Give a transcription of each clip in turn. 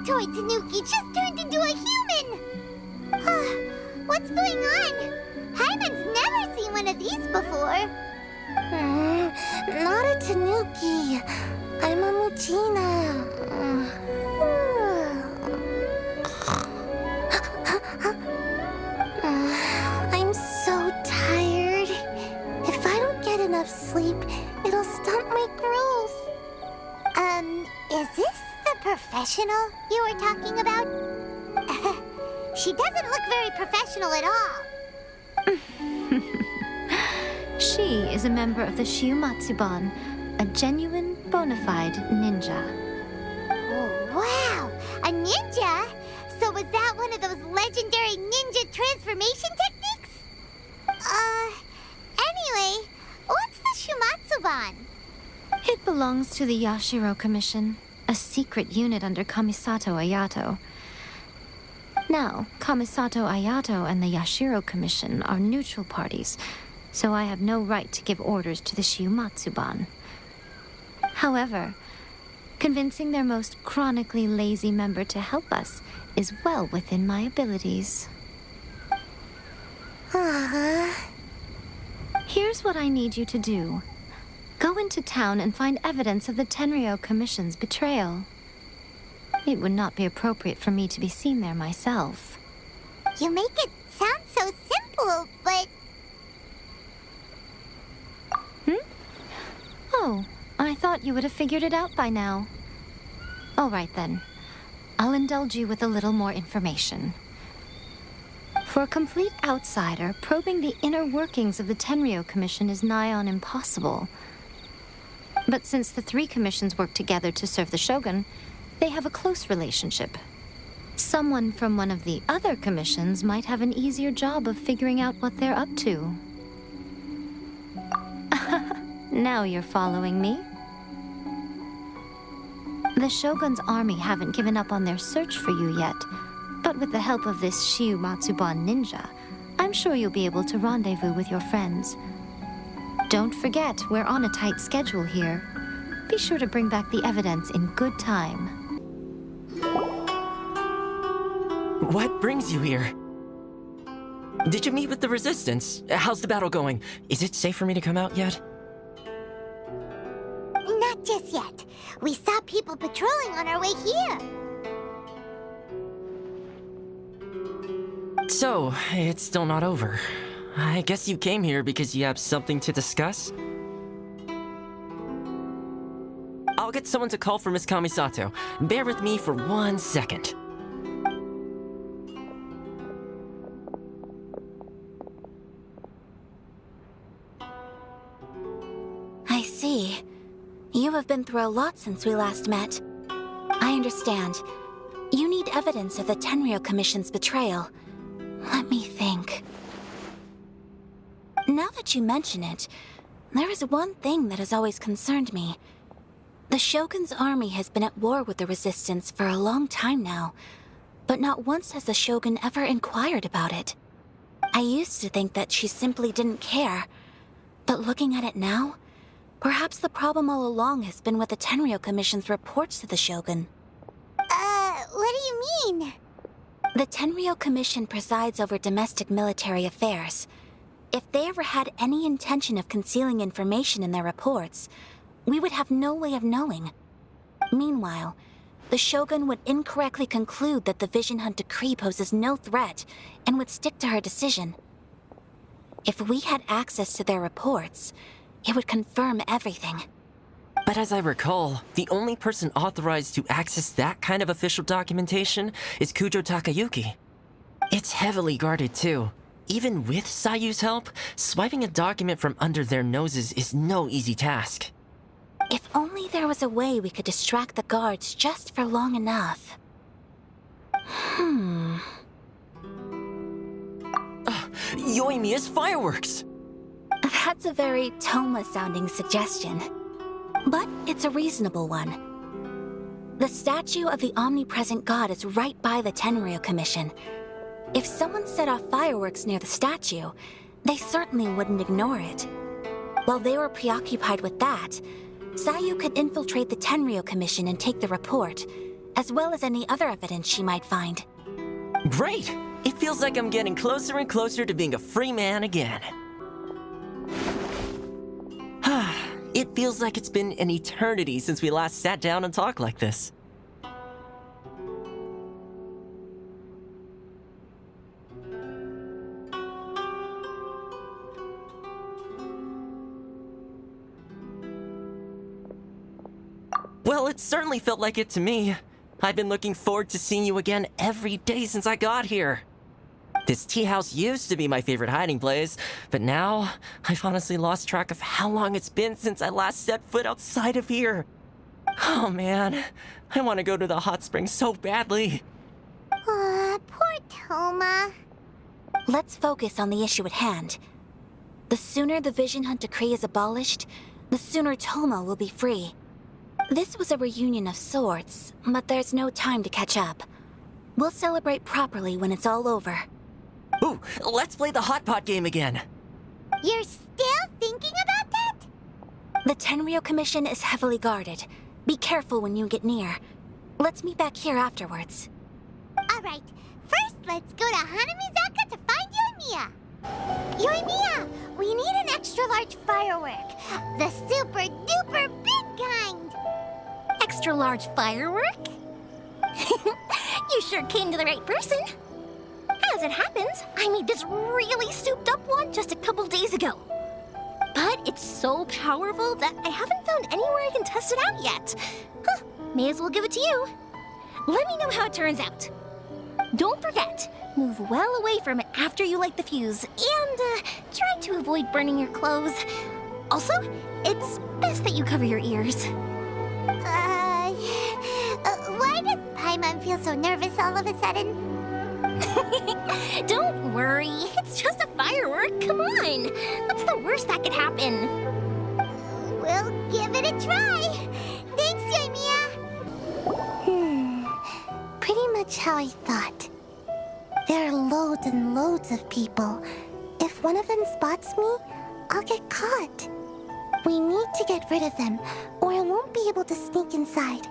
toy Tanuki just turned into a human! What's going on? Paimon's never seen one of these before. Not a Tanuki. I'm a Muchina. I'm so tired. If I don't get enough sleep, it'll stunt my growth. Is this the professional you were talking about? She doesn't look very professional at all. She is a member of the Shiumatsuban, a genuine, bona fide ninja. Oh, wow! A ninja? So was that one of those legendary ninja transformation techniques? Anyway, what's the Shiumatsuban? It belongs to the Yashiro Commission, a secret unit under Kamisato Ayato. Now, Kamisato Ayato and the Yashiro Commission are neutral parties, so I have no right to give orders to the Shiumatsuban. However, convincing their most chronically lazy member to help us is well within my abilities. Here's what I need you to do. Go into town and find evidence of the Tenryo Commission's betrayal. It would not be appropriate for me to be seen there myself. You make it sound so simple, but... Oh, I thought you would have figured it out by now. All right then. I'll indulge you with a little more information. For a complete outsider, probing the inner workings of the Tenryo Commission is nigh on impossible. But since the three commissions work together to serve the Shogun, they have a close relationship. Someone from one of the other commissions might have an easier job of figuring out what they're up to. Now you're following me. The Shogun's army haven't given up on their search for you yet, but with the help of this Shiumatsuban ninja, I'm sure you'll be able to rendezvous with your friends. Don't forget, we're on a tight schedule here. Be sure to bring back the evidence in good time. What brings you here? Did you meet with the Resistance? How's the battle going? Is it safe for me to come out yet? Not just yet. We saw people patrolling on our way here. So, it's still not over. I guess you came here because you have something to discuss? I'll get someone to call for Miss Kamisato. Bear with me for 1 second. I see. You have been through a lot since we last met. I understand. You need evidence of the Tenryo Commission's betrayal. Let me think. Now that you mention it, there is one thing that has always concerned me. The Shogun's army has been at war with the Resistance for a long time now, but not once has the Shogun ever inquired about it. I used to think that she simply didn't care, but looking at it now, perhaps the problem all along has been with the Tenryo Commission's reports to the Shogun. What do you mean? The Tenryo Commission presides over domestic military affairs. If they ever had any intention of concealing information in their reports, we would have no way of knowing. Meanwhile, the Shogun would incorrectly conclude that the Vision Hunt decree poses no threat and would stick to her decision. If we had access to their reports, it would confirm everything. But as I recall, the only person authorized to access that kind of official documentation is Kujo Takayuki. It's heavily guarded too. Even with Sayu's help, swiping a document from under their noses is no easy task. If only there was a way we could distract the guards just for long enough. Yoimiya's fireworks! That's a very toneless-sounding suggestion. But it's a reasonable one. The statue of the omnipresent god is right by the Tenryo Commission. If someone set off fireworks near the statue, they certainly wouldn't ignore it. While they were preoccupied with that, Sayu could infiltrate the Tenryo Commission and take the report, as well as any other evidence she might find. Great! It feels like I'm getting closer and closer to being a free man again. It feels like it's been an eternity since we last sat down and talked like this. Well, it certainly felt like it to me. I've been looking forward to seeing you again every day since I got here. This tea house used to be my favorite hiding place, but now I've honestly lost track of how long it's been since I last set foot outside of here. Oh man, I want to go to the hot springs so badly. Poor Toma. Let's focus on the issue at hand. The sooner the Vision Hunt decree is abolished, the sooner Toma will be free. This was a reunion of sorts, but there's no time to catch up. We'll celebrate properly when it's all over. Ooh, let's play the hot pot game again. You're still thinking about that? The Tenryou Commission is heavily guarded. Be careful when you get near. Let's meet back here afterwards. Alright, first let's go to Hanamizaka to find Yoimiya. Yoimiya, we need an extra large firework. The super duper big kind. Extra large firework? You sure came to the right person. As it happens, I made this really souped up one just a couple days ago. But it's so powerful that I haven't found anywhere I can test it out yet. Huh, may as well give it to you. Let me know how it turns out. Don't forget, move well away from it after you light the fuse, and try to avoid burning your clothes. Also, it's best that you cover your ears. Why does Paimon feel so nervous all of a sudden? Don't worry, it's just a firework. Come on, what's the worst that could happen? We'll give it a try. Thanks, Yoimiya. Pretty much how I thought. There are loads and loads of people. If one of them spots me, I'll get caught. We need to get rid of them, or I won't be able to sneak inside.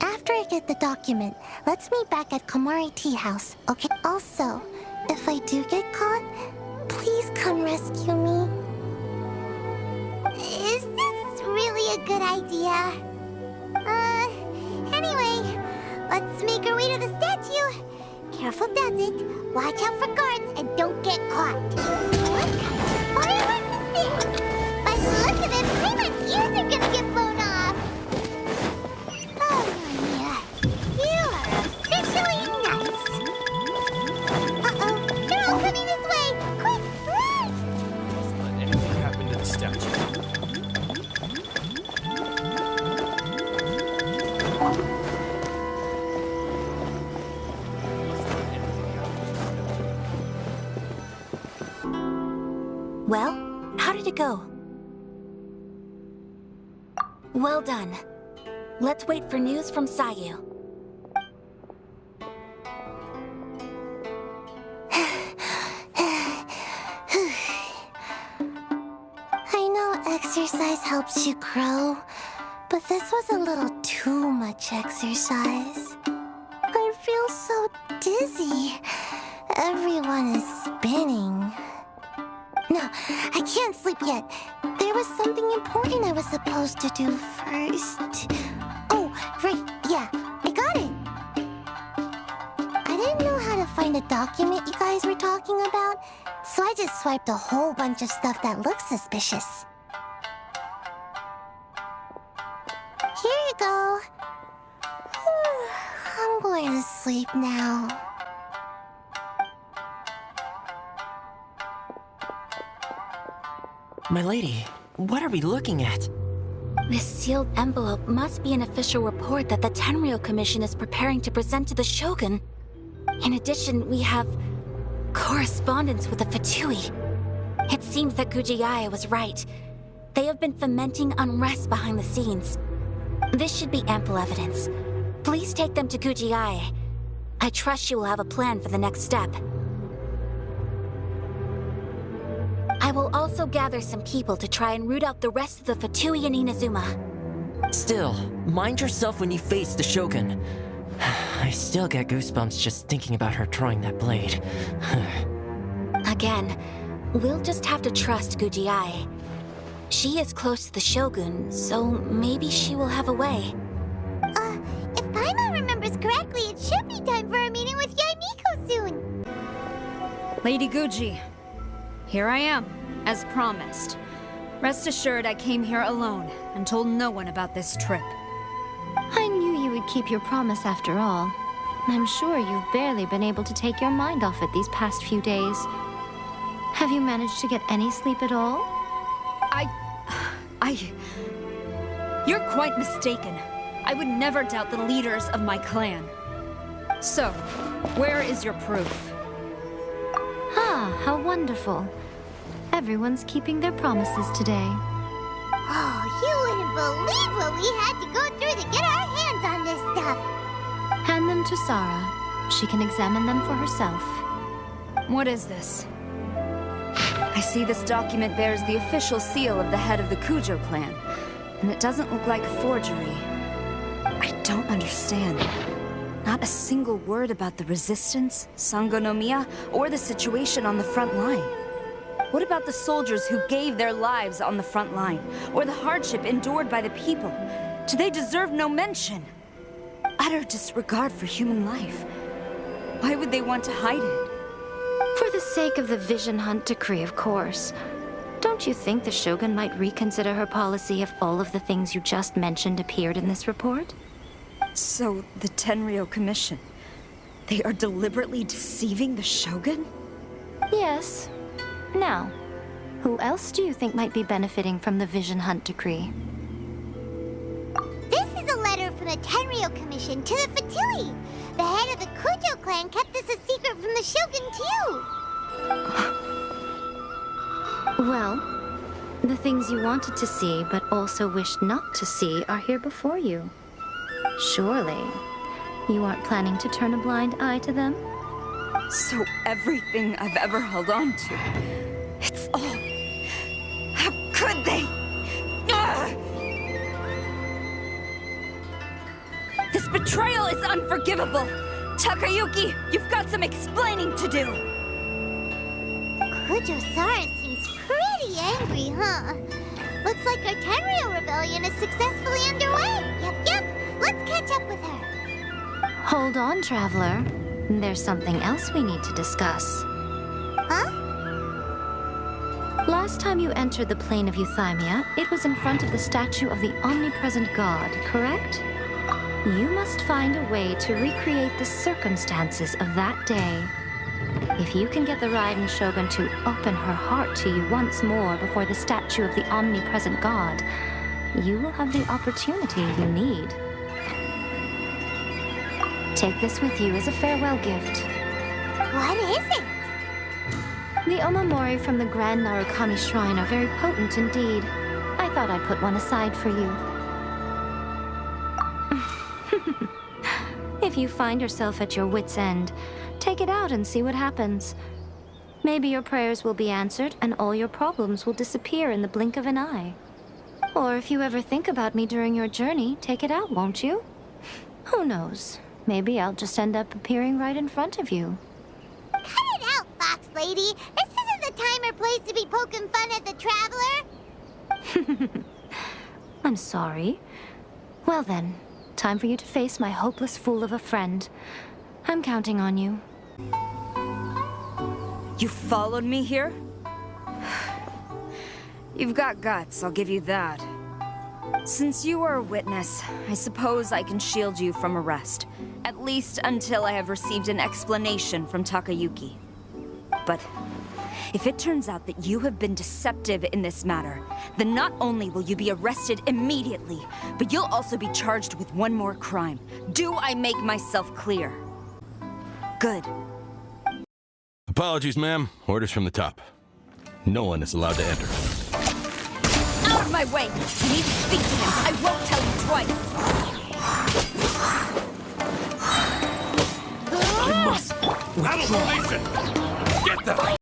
After I get the document, let's meet back at Komari Tea House, okay? Also, if I do get caught, please come rescue me. Is this really a good idea? Anyway, let's make our way to the statue. Careful does it. Watch out for guards and don't get caught. What kind of firework is this? By the look of it, Paimon's ears are gonna get blown off. Oh, yeah. You are officially nuts. Uh-oh, they're all coming this way. Quick, run! Let anything happen to the statue. Well, how did it go? Well done. Let's wait for news from Sayu. I know exercise helps you grow, but this was a little too much exercise. I feel so dizzy. Everyone is spinning. No, I can't sleep yet. There was something important I was supposed to do first. Oh, right, yeah, I got it. I didn't know how to find a document you guys were talking about, so I just swiped a whole bunch of stuff that looks suspicious. Here you go. I'm going to sleep now. My lady, what are we looking at? This sealed envelope must be an official report that the Tenryou Commission is preparing to present to the Shogun. In addition, we have correspondence with the Fatui. It seems that Gujiaya was right. They have been fomenting unrest behind the scenes. This should be ample evidence. Please take them to Gujiaya. I trust you will have a plan for the next step. I will also gather some people to try and root out the rest of the Fatui in Inazuma. Still, mind yourself when you face the Shogun. I still get goosebumps just thinking about her drawing that blade. Again, we'll just have to trust Guji. She is close to the Shogun, so maybe she will have a way. If Paimon remembers correctly, it should be time for a meeting with Yaimiko soon. Lady Guji, here I am, as promised. Rest assured I came here alone and told no one about this trip. I knew you would keep your promise after all. I'm sure you've barely been able to take your mind off it these past few days. Have you managed to get any sleep at all? You're quite mistaken. I would never doubt the leaders of my clan. So, where is your proof? Ah, how wonderful. Everyone's keeping their promises today. Oh, you wouldn't believe what we had to go through to get our hands on this stuff. Hand them to Sarah. She can examine them for herself. What is this? I see this document bears the official seal of the head of the Kujo clan, and it doesn't look like a forgery. I don't understand. Not a single word about the resistance, Sangonomiya, or the situation on the front line. What about the soldiers who gave their lives on the front line, or the hardship endured by the people? Do they deserve no mention? Utter disregard for human life. Why would they want to hide it? For the sake of the Vision Hunt decree, of course. Don't you think the Shogun might reconsider her policy if all of the things you just mentioned appeared in this report? So, the Tenryou Commission, they are deliberately deceiving the Shogun? Yes. Now, who else do you think might be benefiting from the Vision Hunt decree? This is a letter from the Tenryou Commission to the Fatui. The head of the Kujo clan kept this a secret from the Shogun, too. Well, the things you wanted to see but also wished not to see are here before you. Surely, you aren't planning to turn a blind eye to them? So everything I've ever held on to, it's all... How could they? Ugh! This betrayal is unforgivable! Takayuki, you've got some explaining to do! Kujo-Sara seems pretty angry, huh? Looks like our Tenryou rebellion is successfully underway. Yep. Let's catch up with her. Hold on, Traveler. There's something else we need to discuss. Huh? Last time you entered the plane of Euthymia, it was in front of the statue of the omnipresent god, correct? You must find a way to recreate the circumstances of that day. If you can get the Raiden Shogun to open her heart to you once more before the statue of the omnipresent god, you will have the opportunity you need. Take this with you as a farewell gift. What is it? The omamori from the Grand Narukami Shrine are very potent indeed. I thought I'd put one aside for you. If you find yourself at your wit's end, take it out and see what happens. Maybe your prayers will be answered and all your problems will disappear in the blink of an eye. Or if you ever think about me during your journey, take it out, won't you? Who knows? Maybe I'll just end up appearing right in front of you. Cut it out, Fox Lady. This isn't the time or place to be poking fun at the Traveler. I'm sorry. Well then, time for you to face my hopeless fool of a friend. I'm counting on you. You followed me here? You've got guts, I'll give you that. Since you are a witness, I suppose I can shield you from arrest. At least until I have received an explanation from Takayuki. But if it turns out that you have been deceptive in this matter, then not only will you be arrested immediately, but you'll also be charged with one more crime. Do I make myself clear? Good. Apologies, ma'am. Orders from the top. No one is allowed to enter. Out of my way! I need to speak to him. I won't tell you twice. I must withdraw. Get them!